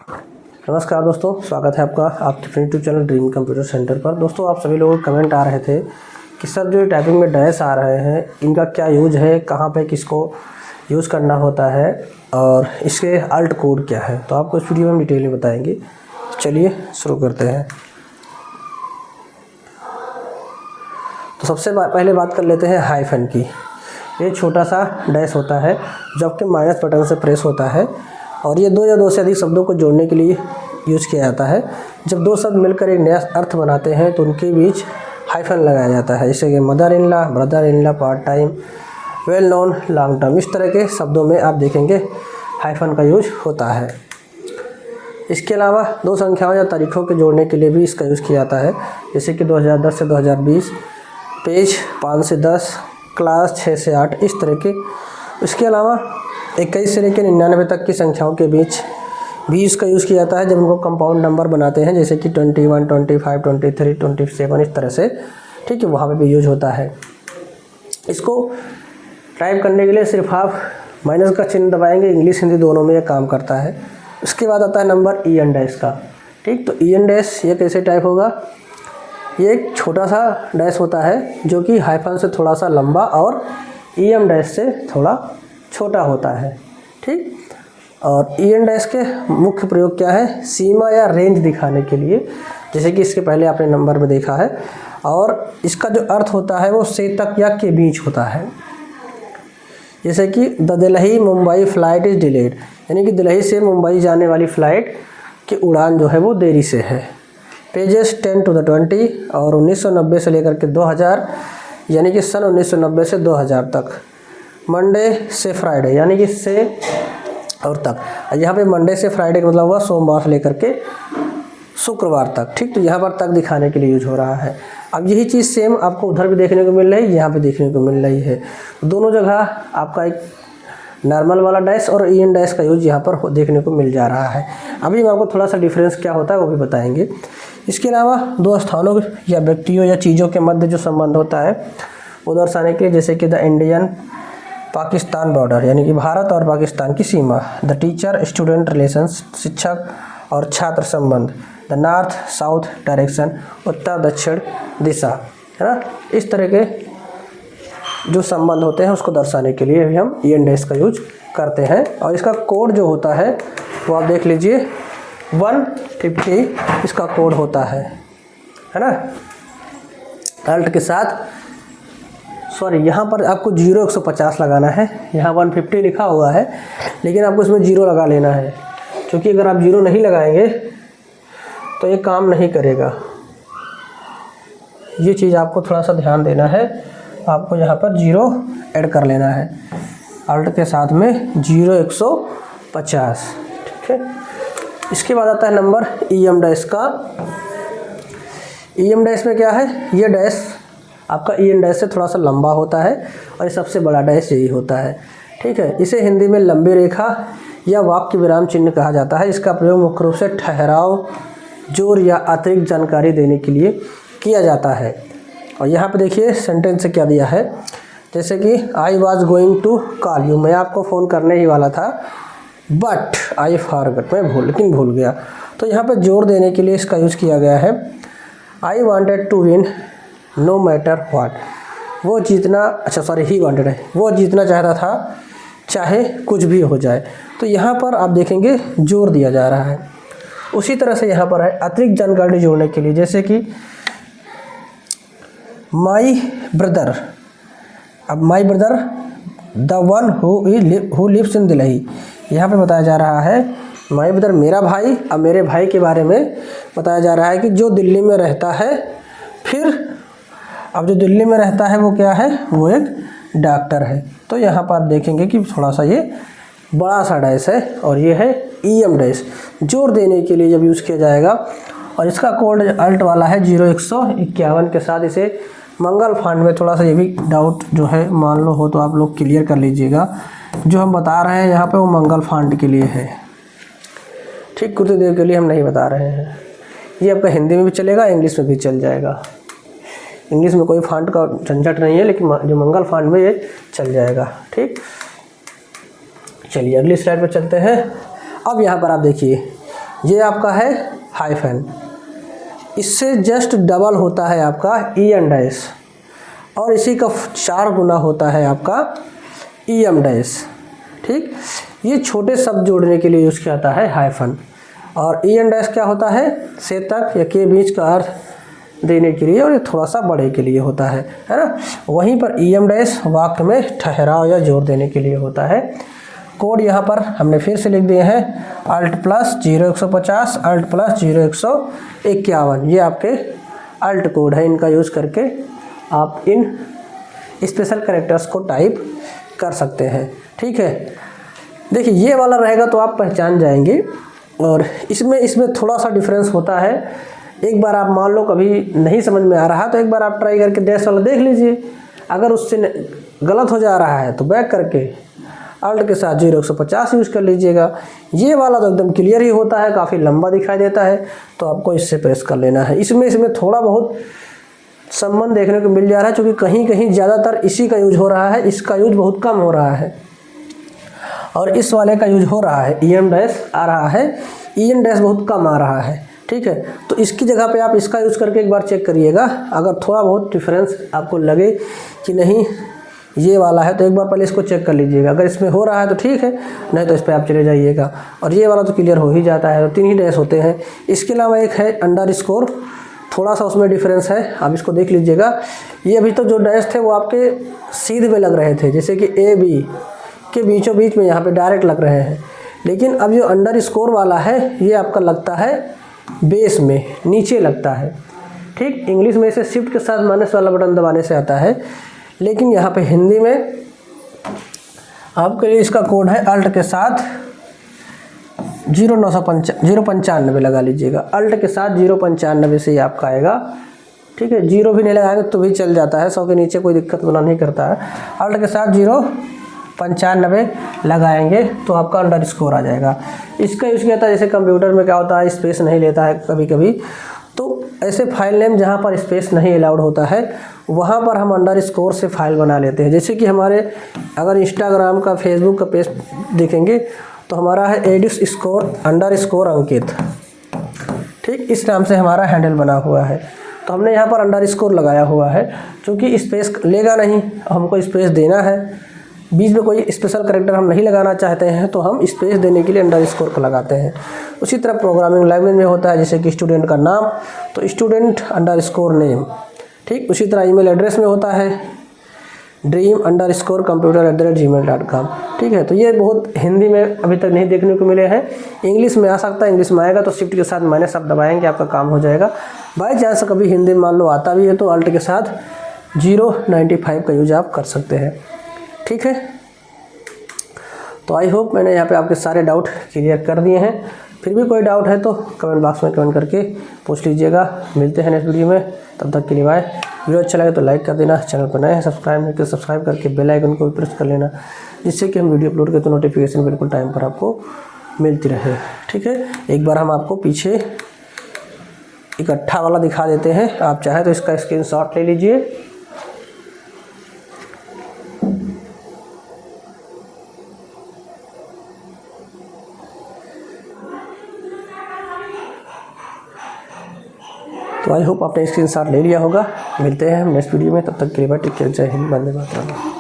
नमस्कार दोस्तों, स्वागत है आपका आपके YouTube channel dream computer centre पर। दोस्तों, आप सभी लोग कमेंट आ रहे थे कि सर जो टाइपिंग में डैश आ रहे हैं इनका क्या यूज है, कहाँ पे किसको यूज़ करना होता है और इसके अल्ट कोड क्या है। तो आपको इस वीडियो में डिटेल में बताएंगे। चलिए शुरू करते हैं। तो सबसे पहले बात कर लेते हैं हाइफन की। ये छोटा सा डैश होता है जो आपके माइनस बटन से प्रेस होता है और ये दो या दो से अधिक शब्दों को जोड़ने के लिए यूज़ किया जाता है। जब दो शब्द मिलकर एक नया अर्थ बनाते हैं तो उनके बीच हाइफन लगाया जाता है, जैसे कि mother in law, brother in law, part time, well known, long term. इस तरह के शब्दों में आप देखेंगे हाइफन का यूज होता है। इसके अलावा दो संख्याओं या तारीखों के जोड़ने के लिए भी इसका यूज़ किया जाता है, जैसे कि 2010 से 2020, पेज 5 से 10, क्लास 6 से 8, इस तरह के। इसके अलावा 21 से लेकर 99 तक की संख्याओं के बीच भी इसका यूज़ किया जाता है जब उनको कंपाउंड नंबर बनाते हैं, जैसे कि 21, 25, 23, 27, इस तरह से। ठीक है, वहाँ पे भी यूज होता है। इसको टाइप करने के लिए सिर्फ आप माइनस का चिन्ह दबाएंगे, इंग्लिश हिंदी दोनों में ये काम करता है। उसके बाद आता है नंबर ई एन डैश का। ठीक, तो ई एन डैश ये कैसे टाइप होगा। ये एक छोटा सा डैश होता है जो कि हाइफन से थोड़ा सा लंबा और ई एम डैश से थोड़ा छोटा होता है। ठीक, और ई एन डैश के मुख्य प्रयोग क्या है, सीमा या रेंज दिखाने के लिए, जैसे कि इसके पहले आपने नंबर में देखा है। और इसका जो अर्थ होता है वो से तक या के बीच होता है, जैसे कि the Delhi Mumbai flight is delayed, यानी कि दिल्ली से मुंबई जाने वाली फ़्लाइट की उड़ान जो है वो देरी से है। पेजेस 10 to 20 और 1990 से लेकर के 2000, यानी कि सन 1990 से 2000 तक। मंडे से फ्राइडे, यानी कि से और तक। यहाँ पे मंडे से फ्राइडे का मतलब हुआ सोमवार से लेकर के शुक्रवार तक। ठीक, तो यहाँ पर तक दिखाने के लिए यूज हो रहा है। अब यही चीज़ सेम आपको उधर भी देखने को मिल रही है, यहाँ पे देखने को मिल रही है। दोनों जगह आपका एक नॉर्मल वाला डैश और ई एन डैश का यूज यहाँ पर देखने को मिल जा रहा है। अभी हम आपको थोड़ा सा डिफरेंस क्या होता है वो भी बताएंगे। इसके अलावा दो स्थानों या व्यक्तियों या चीज़ों के मध्य जो संबंध होता है वो दर्शाने के लिए, जैसे कि द इंडियन पाकिस्तान बॉर्डर, यानी कि भारत और पाकिस्तान की सीमा। द टीचर स्टूडेंट रिलेशंस, शिक्षक और छात्र संबंध। द नॉर्थ साउथ डायरेक्शन, उत्तर दक्षिण दिशा, है ना। इस तरह के जो संबंध होते हैं उसको दर्शाने के लिए भी हम ई एन डैश का यूज करते हैं। और इसका कोड जो होता है वो आप देख लीजिए 150 इसका कोड होता है ना। अल्ट के साथ, सॉरी, यहाँ पर आपको 0150 लगाना है। यहाँ 150 लिखा हुआ है लेकिन आपको इसमें 0 लगा लेना है, क्योंकि अगर आप 0 नहीं लगाएंगे तो ये काम नहीं करेगा। ये चीज़ आपको थोड़ा सा ध्यान देना है। आपको यहाँ पर 0 ऐड कर लेना है, अल्ट के साथ में 0150। ठीक है, इसके बाद आता है नंबर ई एम डैश का। ई एम डैश में क्या है, ये डैश आपका ई एन डैश से थोड़ा सा लंबा होता है और ये सबसे बड़ा डैश यही होता है। ठीक है, इसे हिंदी में लंबी रेखा या वाक्य विराम चिन्ह कहा जाता है। इसका प्रयोग मुख्य रूप से ठहराव, जोर या अतिरिक्त जानकारी देने के लिए किया जाता है। और यहाँ पे देखिए सेंटेंस से क्या दिया है, जैसे कि I was going to call you, मैं आपको फ़ोन करने ही वाला था, बट आई फॉरगॉट, मैं लेकिन भूल गया। तो यहाँ पे जोर देने के लिए इसका यूज़ किया गया है। I wanted to win no matter what, वो जीतना, अच्छा सॉरी ही वांटेड है, वो जीतना चाहता था चाहे कुछ भी हो जाए। तो यहाँ पर आप देखेंगे जोर दिया जा रहा है। उसी तरह से यहाँ पर है अतिरिक्त जानकारी जोड़ने के लिए, जैसे कि माई ब्रदर। अब my brother the one who lives in Delhi, यहाँ पे बताया जा रहा है माई ब्रदर मेरा भाई। अब मेरे भाई के बारे में बताया जा रहा है कि जो दिल्ली में रहता है। फिर अब जो दिल्ली में रहता है वो क्या है, वो एक डॉक्टर है। तो यहाँ पर आप देखेंगे कि थोड़ा सा ये बड़ा सा डैश है और ये है ई एम डैश, जोर देने के लिए जब यूज़ किया जाएगा। और इसका कोड अल्ट वाला है 0151 के साथ। इसे मंगल फांड में, थोड़ा सा ये भी डाउट जो है मान लो हो तो आप लोग क्लियर कर लीजिएगा। जो हम बता रहे हैं यहाँ पे वो मंगल फांड के लिए है। ठीक, कुछ देर के लिए हम नहीं बता रहे हैं। ये आपका हिंदी में भी चलेगा, इंग्लिश में भी चल जाएगा। इंग्लिश में कोई फांट का झंझट नहीं है, लेकिन जो मंगल फांट में ये चल जाएगा। ठीक, चलिए अगली स्लाइड पर चलते हैं। अब यहाँ पर आप देखिए ये आपका है हाइफन, इससे जस्ट डबल होता है आपका EN डैश, और इसी का 4 गुना होता है आपका EM डैश। ठीक, ये छोटे शब्द जोड़ने के लिए यूज़ किया जाता है हाइफन। और EN डैश क्या होता है, से तक या के बीच का अर्थ देने के लिए, और ये थोड़ा सा बड़े के लिए होता है ना। वहीं पर EM डैश वाक्य में ठहराव या जोर देने के लिए होता है। कोड यहाँ पर हमने फिर से लिख दिए हैं, Alt प्लस 0150 Alt प्लस 0151, ये आपके Alt कोड है। इनका यूज़ करके आप इन स्पेशल कैरेक्टर्स को टाइप कर सकते हैं। ठीक है, देखिए ये वाला रहेगा तो आप पहचान जाएंगे, और इसमें थोड़ा सा डिफरेंस होता है। एक बार आप मान लो कभी नहीं समझ में आ रहा तो एक बार आप ट्राई करके डैश वाला देख लीजिए, अगर उससे गलत हो जा रहा है तो बैक करके Alt के साथ 0150 यूज़ कर लीजिएगा। ये वाला तो एकदम क्लियर ही होता है, काफ़ी लंबा दिखाई देता है, तो आपको इससे प्रेस कर लेना है। इसमें थोड़ा बहुत संबंध देखने को मिल जा रहा है, क्योंकि कहीं कहीं ज़्यादातर इसी का यूज हो रहा है, इसका यूज बहुत कम हो रहा है, और इस वाले का यूज हो रहा है। EM डैश आ रहा है, EN डैश बहुत कम आ रहा है। ठीक है, तो इसकी जगह पे आप इसका यूज़ करके एक बार चेक करिएगा, अगर थोड़ा बहुत डिफरेंस आपको लगे कि नहीं ये वाला है, तो एक बार पहले इसको चेक कर लीजिएगा। अगर इसमें हो रहा है तो ठीक है, नहीं तो इस पर आप चले जाइएगा। और ये वाला तो क्लियर हो ही जाता है, तो 3 ही डैश होते हैं। इसके अलावा एक है अंडरस्कोर, थोड़ा सा उसमें डिफरेंस है, आप इसको देख लीजिएगा। ये अभी तक जो डैश थे वो आपके सीधे में लग रहे थे, जैसे कि AB के बीचों बीच में यहाँ पे डायरेक्ट लग रहे हैं, लेकिन अब जो अंडरस्कोर वाला है ये आपका लगता है बेस में, नीचे लगता है। ठीक, इंग्लिश में इसे शिफ्ट के साथ माइनस वाला बटन दबाने से आता है, लेकिन यहाँ पे हिंदी में आपके लिए इसका कोड है Alt के साथ 095 लगा लीजिएगा। Alt के साथ 095 से ही आपका आएगा। ठीक है, 0 भी नहीं लगाएंगे तो भी चल जाता है, 100 के नीचे कोई दिक्कत बना नहीं करता है। Alt के साथ 095 लगाएंगे तो आपका अंडरस्कोर आ जाएगा। इसका यूज़ किया था, जैसे कंप्यूटर में क्या होता है स्पेस नहीं लेता है कभी कभी, तो ऐसे फाइल नेम जहाँ पर स्पेस नहीं अलाउड होता है वहाँ पर हम अंडरस्कोर से फाइल बना लेते हैं। जैसे कि हमारे अगर इंस्टाग्राम का, फेसबुक का पेज देखेंगे तो हमारा है @_अंकित। ठीक, इस नाम से हमारा हैंडल बना हुआ है, तो हमने यहाँ पर अंडरस्कोर लगाया हुआ है, क्योंकि स्पेस लेगा नहीं, हमको स्पेस देना है। बीच में कोई स्पेशल कैरेक्टर हम नहीं लगाना चाहते हैं तो हम स्पेस देने के लिए अंडरस्कोर को लगाते हैं। उसी तरह प्रोग्रामिंग लैंग्वेज में होता है, जैसे कि स्टूडेंट का नाम तो स्टूडेंट अंडरस्कोर नेम। ठीक, उसी तरह ईमेल एड्रेस में होता है dream_computer@gmail.com। ठीक है, तो ये बहुत हिंदी में अभी तक नहीं देखने को मिले हैं, इंग्लिश में आ सकता है। इंग्लिश में आएगा तो शिफ्ट के साथ माइनस आप दबाएंगे, आपका काम हो जाएगा। बाई चांस कभी हिंदी में मान लो आता भी है तो Alt के साथ 095 का यूज आप कर सकते हैं। ठीक है, तो आई होप मैंने यहाँ पे आपके सारे डाउट क्लियर कर दिए हैं। फिर भी कोई डाउट है तो कमेंट बॉक्स में कमेंट करके पूछ लीजिएगा। मिलते हैं नेक्स्ट वीडियो में, तब तक के लिए बाय। वीडियो अच्छा लगे तो लाइक कर देना, चैनल पर नए हैं सब्सक्राइब नहीं तो सब्सक्राइब करके बेल आइकन को भी प्रेस कर लेना, जिससे कि हम वीडियो अपलोड करें तो नोटिफिकेशन बिल्कुल टाइम पर आपको मिलती रहे। ठीक है, एक बार हम आपको पीछे इकट्ठा वाला दिखा देते हैं, आप चाहे तो इसका स्क्रीनशॉट ले लीजिए। तो आई होप आपने स्क्रीनशॉट ले लिया होगा। मिलते हैं हम नेक्स्ट वीडियो में, तब तक के लिए बाय, टेक केयर, जय हिंद, वंदे मातरम।